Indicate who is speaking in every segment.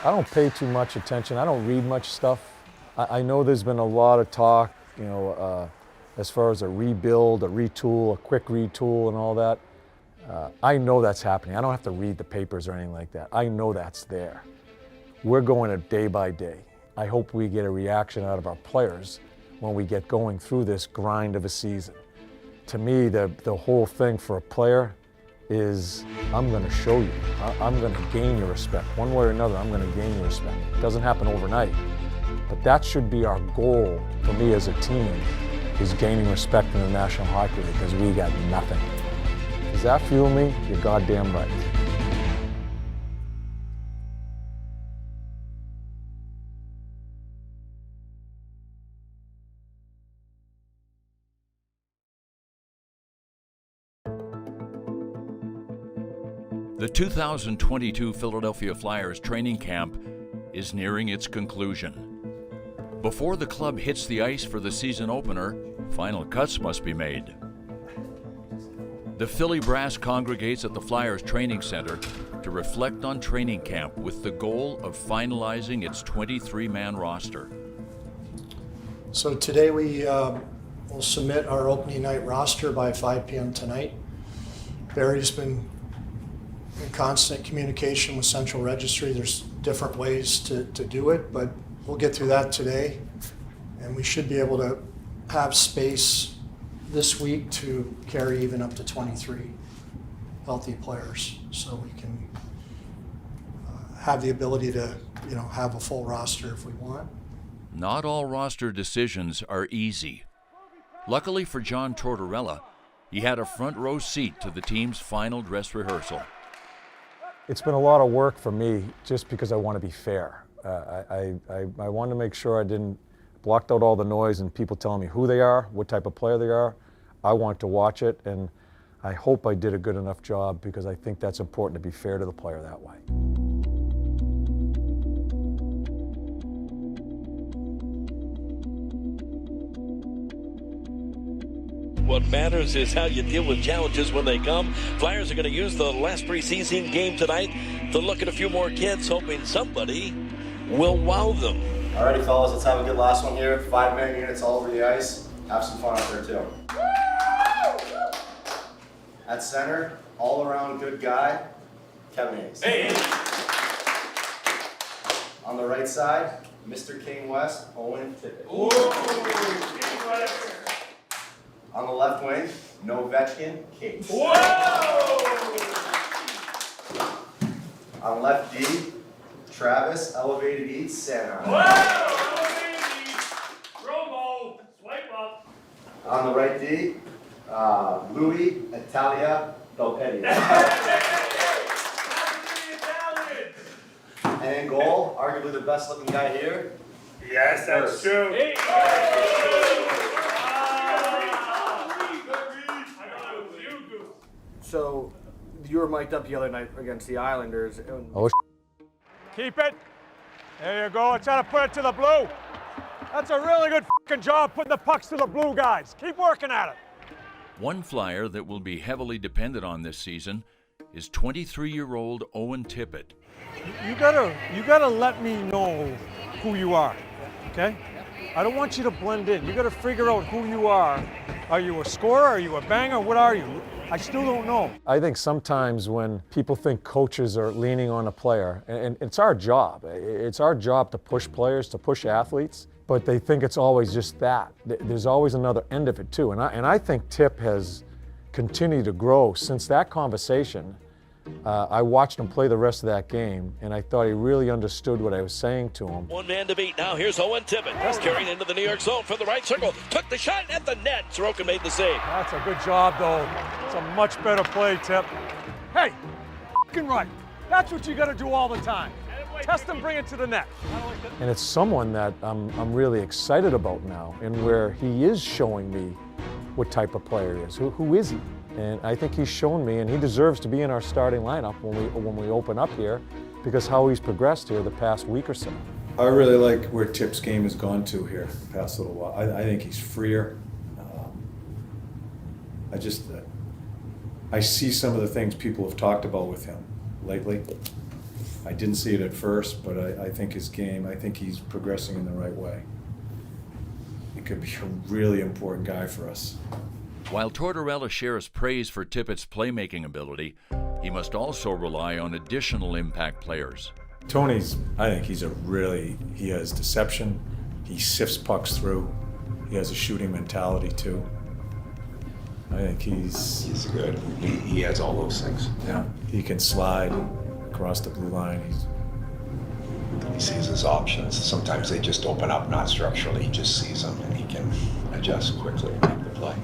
Speaker 1: I don't pay too much attention. I don't read much stuff. I know there's been a lot of talk, as far as a rebuild, a retool, a quick retool and all that. I know that's happening. I don't have to read the papers or anything like that. I know that's there. We're going it day by day. I hope we get a reaction out of our players when we get going through this grind of a season. To me, the whole thing for a player is, I'm going to show you. I'm going to gain your respect. One way or another, I'm going to gain your respect. It doesn't happen overnight. But that should be our goal for me as a team, is gaining respect in the National Hockey League, because we got nothing. Does that fuel me? You're goddamn right.
Speaker 2: The 2022 Philadelphia Flyers training camp is nearing its conclusion. Before the club hits the ice for the season opener, final cuts must be made. The Philly brass congregates at the Flyers Training Center to reflect on training camp with the goal of finalizing its 23-man roster.
Speaker 3: So today we will submit our opening night roster by 5 p.m. tonight. Barry's been in constant communication with Central Registry. There's different ways to do it, but we'll get through that today. And we should be able to have space this week to carry even up to 23 healthy players. So we can have the ability to, have a full roster if we want.
Speaker 2: Not all roster decisions are easy. Luckily for John Tortorella, he had a front row seat to the team's final dress rehearsal.
Speaker 1: It's been a lot of work for me just because I want to be fair. I wanted to make sure I didn't block out all the noise and people telling me who they are, what type of player they are. I want to watch it, and I hope I did a good enough job, because I think that's important, to be fair to the player that way.
Speaker 4: What matters is how you deal with challenges when they come. Flyers are going to use the last preseason game tonight to look at a few more kids, hoping somebody will wow them.
Speaker 5: Alrighty, fellas, let's have a good last one here. 5-minute units all over the ice. Have some fun out there, too. At center, all-around good guy, Kevin Hayes.
Speaker 4: Hey!
Speaker 5: On the right side, Mr. King West, Owen Tippett.
Speaker 4: Ooh, King West.
Speaker 5: On the left wing, Novetkin, Case.
Speaker 4: Whoa!
Speaker 5: On left D, Travis, Elevated Eats, Santa.
Speaker 4: Whoa! Elevated Eats, Romo, swipe up.
Speaker 5: On the right D, Louis, Italia, Belpetti. And in goal, arguably the best looking guy here.
Speaker 4: Yes, that's true. Hey.
Speaker 6: So, you were mic'd up the other night against the Islanders.
Speaker 1: Oh,
Speaker 7: Keep it. There you go. Let's try to put it to the blue. That's a really good fucking job putting the pucks to the blue, guys. Keep working at it.
Speaker 2: One Flyer that will be heavily dependent on this season is 23-year-old Owen Tippett.
Speaker 7: You gotta let me know who you are, okay? I don't want you to blend in. You gotta figure out who you are. Are you a scorer? Are you a banger? What are you? I still don't know.
Speaker 1: I think sometimes when people think coaches are leaning on a player, and it's our job. It's our job to push players, to push athletes, but they think it's always just that. There's always another end of it too. And I think Tip has continued to grow since that conversation. I watched him play the rest of that game, and I thought he really understood what I was saying to him.
Speaker 4: One man to beat. Now here's Owen Tippett. That's carrying into the New York zone from the right circle. Took the shot at the net. Sorokin made the save.
Speaker 7: That's a good job, though. It's a much better play, Tip. Hey, fucking right. That's what you got to do all the time. Test and bring it to the net.
Speaker 1: And it's someone that I'm really excited about now, and where he is showing me what type of player he is. Who is he? And I think he's shown me, and he deserves to be in our starting lineup when we open up here, because how he's progressed here the past week or so.
Speaker 8: I really like where Tip's game has gone to here the past little while. I think he's freer. I see some of the things people have talked about with him lately. I didn't see it at first, but I think his game, I think he's progressing in the right way. He could be a really important guy for us.
Speaker 2: While Tortorella shares praise for Tippett's playmaking ability, he must also rely on additional impact players.
Speaker 8: Tony's, I think he has deception, he sifts pucks through, he has a shooting mentality too. I think he's
Speaker 9: good. He has all those things.
Speaker 8: Yeah, he can slide across the blue line.
Speaker 9: He sees his options. Sometimes they just open up, not structurally. He just sees them, and he can adjust quickly and make the play.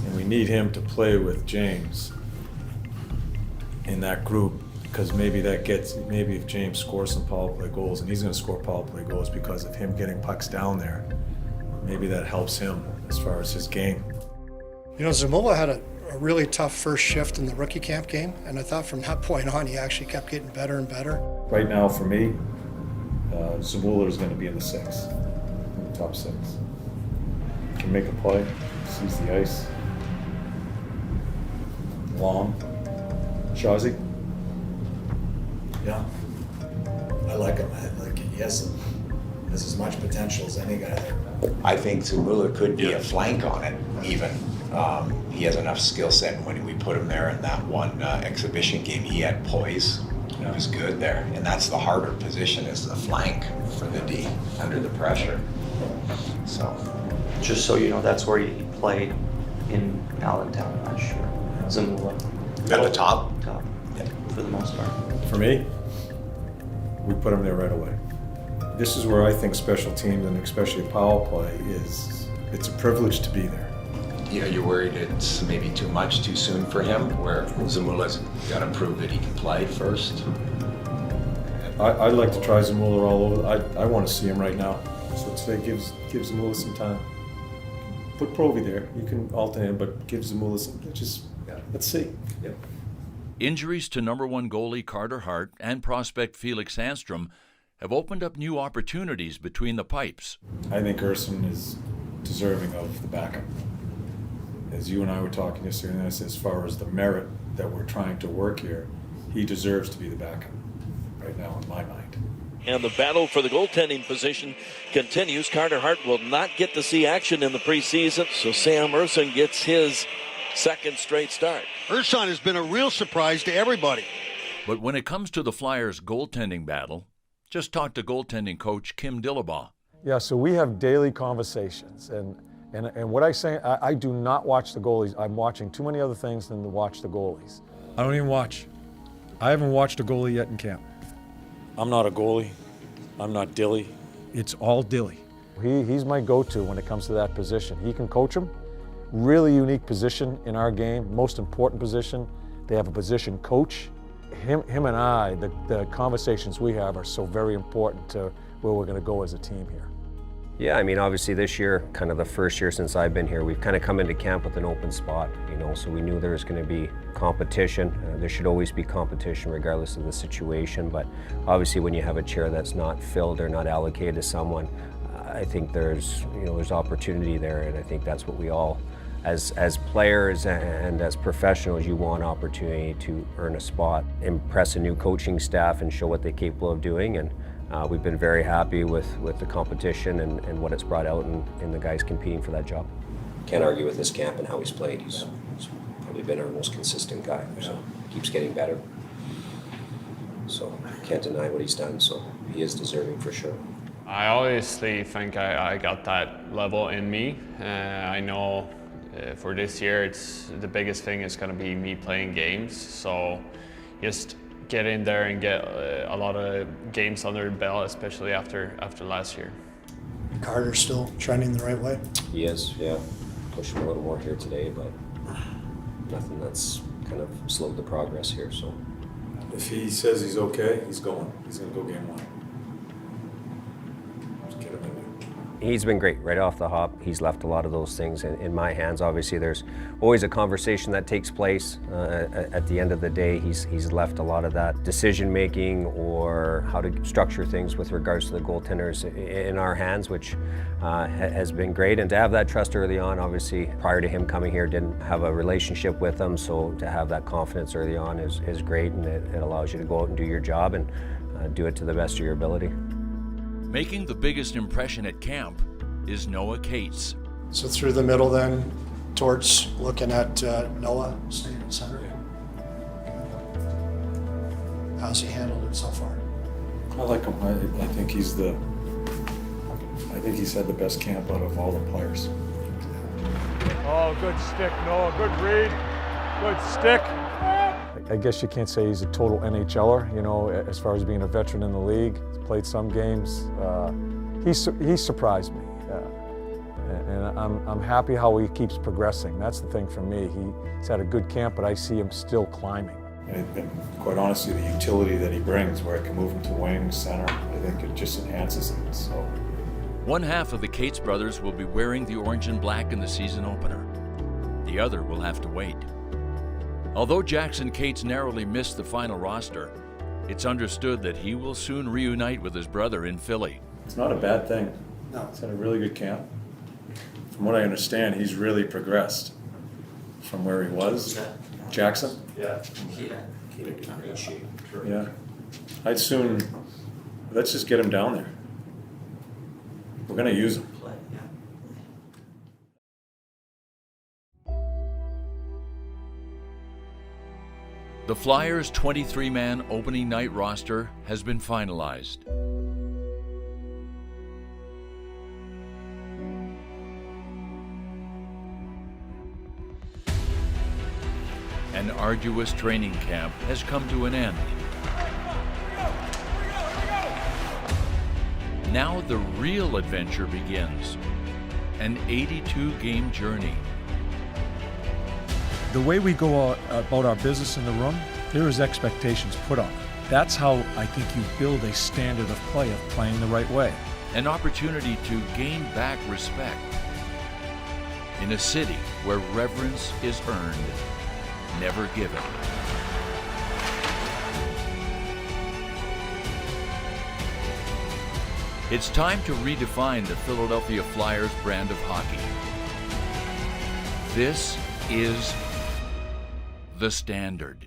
Speaker 8: And we need him to play with James in that group, because maybe if James scores some power play goals, and he's going to score power play goals because of him getting pucks down there, maybe that helps him as far as his game.
Speaker 3: You know, Zamula had a really tough first shift in the rookie camp game, and I thought from that point on he actually kept getting better and better.
Speaker 8: Right now, for me, Zamula is going to be in the 6, in the top 6. Can make a play, sees the ice. Long. Shazi?
Speaker 10: Yeah, I like him. He has as much potential as any guy there.
Speaker 9: I think Zamula could be a flank on it, even. He has enough skill set. When we put him there in that one exhibition game, he had poise. He was good there. And that's the harder position, is the flank for the D, under the pressure. So,
Speaker 11: just so you know, that's where he played in Allentown last year. Zamula.
Speaker 9: At the top?
Speaker 11: Top, yeah, for the most part.
Speaker 8: For me, we put him there right away. This is where I think special teams, and especially power play, it's a privilege to be there.
Speaker 9: Yeah, you're worried it's maybe too much too soon for him, where Zamula's got to prove that he can play first?
Speaker 8: I'd like to try Zamula all over. I want to see him right now. So today, give Zamula some time. Put Provy there. You can alternate, but give Zamula some. Let's see. Yep.
Speaker 2: Injuries to #1 goalie Carter Hart and prospect Felix Sandstrom have opened up new opportunities between the pipes.
Speaker 8: I think Urson is deserving of the backup. As you and I were talking yesterday, and as far as the merit that we're trying to work here, he deserves to be the backup right now in my mind.
Speaker 4: And the battle for the goaltending position continues. Carter Hart will not get to see action in the preseason, so Sam Urson gets his second straight start.
Speaker 12: Urson has been a real surprise to everybody.
Speaker 2: But when it comes to the Flyers' goaltending battle, just talk to goaltending coach Kim Dillabaugh.
Speaker 1: Yeah, so we have daily conversations, and what I say, I do not watch the goalies. I'm watching too many other things than to watch the goalies.
Speaker 7: I don't even watch. I haven't watched a goalie yet in camp.
Speaker 1: I'm not a goalie. I'm not Dilly.
Speaker 7: It's all Dilly.
Speaker 1: He's my go-to when it comes to that position. He can coach them. Really unique position in our game, most important position. They have a position coach. Him and I, the conversations we have are so very important to where we're going to go as a team here.
Speaker 13: Yeah, I mean, obviously this year, kind of the first year since I've been here, we've kind of come into camp with an open spot, you know, so we knew there was going to be competition. There should always be competition regardless of the situation, but obviously when you have a chair that's not filled or not allocated to someone, I think there's opportunity there, and I think that's what we all, as players and as professionals, you want opportunity to earn a spot, impress a new coaching staff and show what they're capable of doing, and we've been very happy with the competition and what it's brought out in the guys competing for that job.
Speaker 14: Can't argue with this camp and how he's played. He's probably been our most consistent guy, so keeps getting better. So can't deny what he's done, so he is deserving for sure.
Speaker 15: I obviously think I got that level in me. I know for this year, the biggest thing is going to be me playing games, so just get in there and get a lot of games under the belt, especially after last year.
Speaker 3: Carter's still trending the right way?
Speaker 14: He is, yeah. Pushed him a little more here today, but nothing that's kind of slowed the progress here, so.
Speaker 8: If he says he's okay, he's going. He's going to go game 1. Just get him in there.
Speaker 13: He's been great right off the hop. He's left a lot of those things in my hands. Obviously, there's always a conversation that takes place. At the end of the day, he's left a lot of that decision making or how to structure things with regards to the goaltenders in our hands, which has been great. And to have that trust early on, obviously, prior to him coming here, didn't have a relationship with them. So to have that confidence early on is great, and it allows you to go out and do your job and do it to the best of your ability.
Speaker 2: Making the biggest impression at camp is Noah Cates.
Speaker 3: So through the middle then, towards looking at Noah, staying in center. How's he handled it so far?
Speaker 8: I like him. I think he's had the best camp out of all the players.
Speaker 7: Oh, good stick, Noah. Good read. Good stick.
Speaker 1: I guess you can't say he's a total NHLer, you know, as far as being a veteran in the league. He's played some games. He's surprised me. And I'm happy how he keeps progressing. That's the thing for me. He's had a good camp, but I see him still climbing.
Speaker 8: And quite honestly, the utility that he brings, where I can move him to wing, center, I think it just enhances it. So,
Speaker 2: one half of the Cates brothers will be wearing the orange and black in the season opener. The other will have to wait. Although Jackson Cates narrowly missed the final roster, it's understood that he will soon reunite with his brother in Philly.
Speaker 8: It's not a bad thing. No. He's had a really good camp. From what I understand, he's really progressed from where he was. Jackson?
Speaker 14: Yeah.
Speaker 8: Yeah. Let's just get him down there. We're going to use him.
Speaker 2: The Flyers' 23-man opening night roster has been finalized. An arduous training camp has come to an end. Now the real adventure begins, an 82-game journey.
Speaker 7: The way we go about our business in the room, there is expectations put on it. That's how I think you build a standard of play, of playing the right way.
Speaker 2: An opportunity to gain back respect in a city where reverence is earned, never given. It's time to redefine the Philadelphia Flyers brand of hockey. This is the standard.